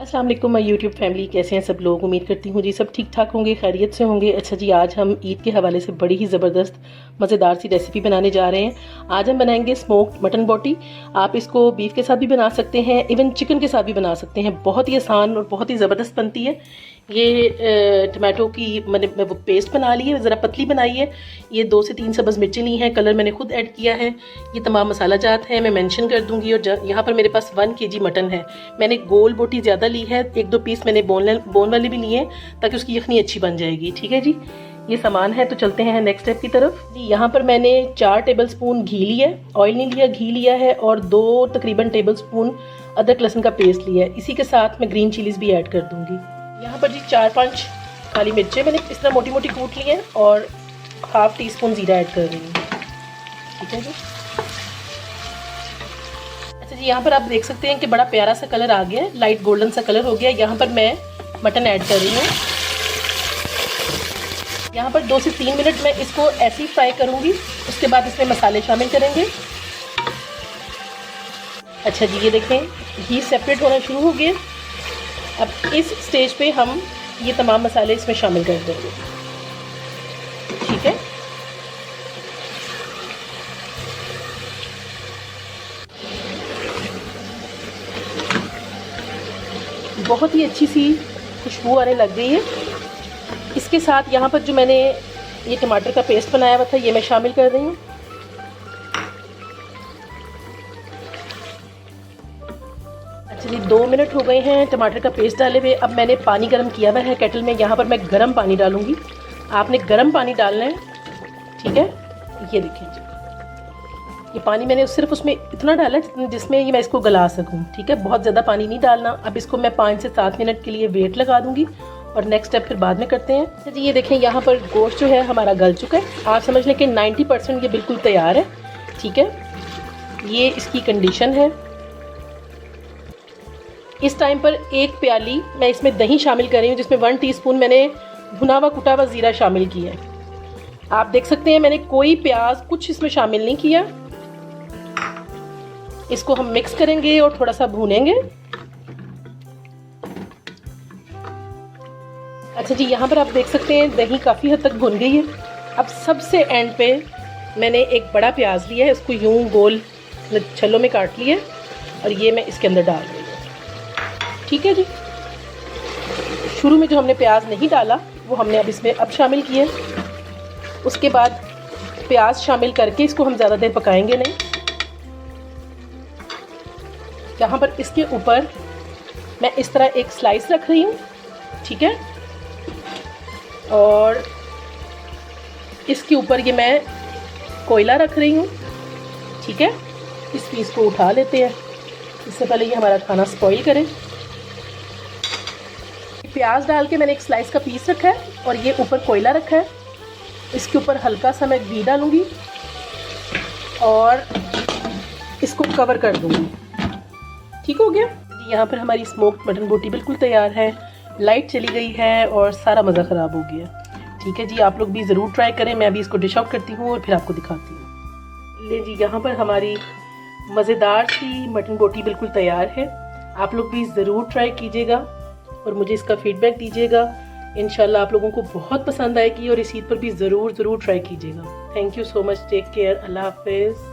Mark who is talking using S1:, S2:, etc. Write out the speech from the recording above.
S1: अस्सलाम वालेकुम my YouTube family, कैसे हैं सब लोग। उम्मीद करती हूँ जी सब ठीक ठाक होंगे, खैरियत से होंगे। अच्छा जी, आज हम ईद के हवाले से बड़ी ही ज़बरदस्त मज़ेदार सी रेसिपी बनाने जा रहे हैं। आज हम बनाएंगे स्मोक्ड मटन बोटी। आप इसको बीफ के साथ भी बना सकते हैं, इवन चिकन के साथ भी बना सकते हैं। बहुत ही आसान और बहुत ही ज़बरदस्त बनती है। ये टमाटो की मैंने वो पेस्ट बना ली है, ज़रा पतली बनाई है। ये 2 से 3 सब्ज़ मिर्चें ली हैं, कलर मैंने खुद ऐड किया है। ये तमाम मसाला जात हैं, मैं मेंशन कर दूंगी। और यहाँ पर मेरे पास 1 kg मटन है। मैंने गोल बोटी ज़्यादा ली है, 1-2 पीस मैंने बोन वाले भी लिए ताकि उसकी यखनी अच्छी बन जाएगी। ठीक है जी, ये सामान है, तो चलते हैं नेक्स्ट स्टेप की तरफ जी। यहाँ पर मैंने 4 टेबलस्पून घी लिया है, ऑयल नहीं लिया, घी लिया है, और 2 तकरीबन टेबलस्पून अदरक लहसुन का पेस्ट लिया है। इसी के साथ मैं ग्रीन चिलीज भी ऐड कर दूंगी। यहाँ पर जी 4-5 काली मिर्चें मैंने इस तरह मोटी मोटी कूट ली हैं, और 1/2 टीस्पून जीरा ऐड कर रही हूँ। ठीक है जी। अच्छा जी, यहाँ पर आप देख सकते हैं कि बड़ा प्यारा सा कलर आ गया है, लाइट गोल्डन सा कलर हो गया। यहाँ पर मैं मटन ऐड कर रही हूँ। यहाँ पर 2 से 3 मिनट मैं इसको ऐसे ही फ्राई करूँगी। उसके बाद इसमें मसाले शामिल करेंगे। अच्छा जी, ये देखें घी सेपरेट होना शुरू हो गया। अब इस स्टेज पे हम ये तमाम मसाले इसमें शामिल कर देंगे। ठीक है, बहुत ही अच्छी सी खुशबू आने लग गई है। इसके साथ यहाँ पर जो मैंने ये टमाटर का पेस्ट बनाया हुआ था, ये मैं शामिल कर रही हूँ। अच्छा जी, 2 मिनट हो गए हैं टमाटर का पेस्ट डाले हुए। अब मैंने पानी गर्म किया हुआ है केटल में। यहाँ पर मैं गर्म पानी डालूंगी। आपने गर्म पानी डालना है। ठीक है, ये देखिए जी, ये पानी मैंने सिर्फ उसमें इतना डाला जिसमें ये मैं इसको गला सकूं। ठीक है, बहुत ज़्यादा पानी नहीं डालना। अब इसको मैं 5 से 7 मिनट के लिए वेट लगा दूंगी, और नेक्स्ट स्टेप फिर बाद में करते हैं। अच्छा जी, ये देखें यहाँ पर गोश्त जो है हमारा गल चुका है। आप समझ लें कि 90% ये बिल्कुल तैयार है। ठीक है, ये इसकी कंडीशन है। इस टाइम पर 1 प्याली मैं इसमें दही शामिल कर रही हूँ, जिसमें 1 टीस्पून मैंने भुना हुआ कुटा हुआ ज़ीरा शामिल किया है। आप देख सकते हैं मैंने कोई प्याज कुछ इसमें शामिल नहीं किया। इसको हम मिक्स करेंगे और थोड़ा सा भूनेंगे। अच्छा जी, यहाँ पर आप देख सकते हैं दही काफ़ी हद तक भुन गई है। अब सबसे एंड पे मैंने एक बड़ा प्याज लिया है, उसको यूं गोल छल्लों में काट लिया है, और ये मैं इसके अंदर डाल रही हूँ। ठीक है जी, शुरू में जो हमने प्याज नहीं डाला वो हमने अब इसमें अब शामिल किया। उसके बाद प्याज शामिल करके इसको हम ज़्यादा देर पकाएंगे नहीं। यहाँ पर इसके ऊपर मैं इस तरह एक स्लाइस रख रही हूँ। ठीक है, और इसके ऊपर ये मैं कोयला रख रही हूँ। ठीक है, इस पीस को उठा लेते हैं, इससे पहले ये हमारा खाना स्पॉइल करे। प्याज डाल के मैंने एक स्लाइस का पीस रखा है, और ये ऊपर कोयला रखा है। इसके ऊपर हल्का सा मैं घी डालूंगी और इसको कवर कर दूंगी। ठीक हो गया जी। यहाँ पर हमारी स्मोक्ड मटन बोटी बिल्कुल तैयार है। लाइट चली गई है और सारा मज़ा ख़राब हो गया। ठीक है जी, आप लोग भी ज़रूर ट्राई करें। मैं अभी इसको डिश आउट करती हूँ और फिर आपको दिखाती हूँ। ले जी, यहाँ पर हमारी मज़ेदार सी मटन बोटी बिल्कुल तैयार है। आप लोग भी ज़रूर ट्राई कीजिएगा और मुझे इसका फीडबैक दीजिएगा। इंशाल्लाह आप लोगों को बहुत पसंद आएगी, और इस ईद पर भी ज़रूर ट्राई कीजिएगा। Thank you so much, take care, अल्लाह हाफिज़।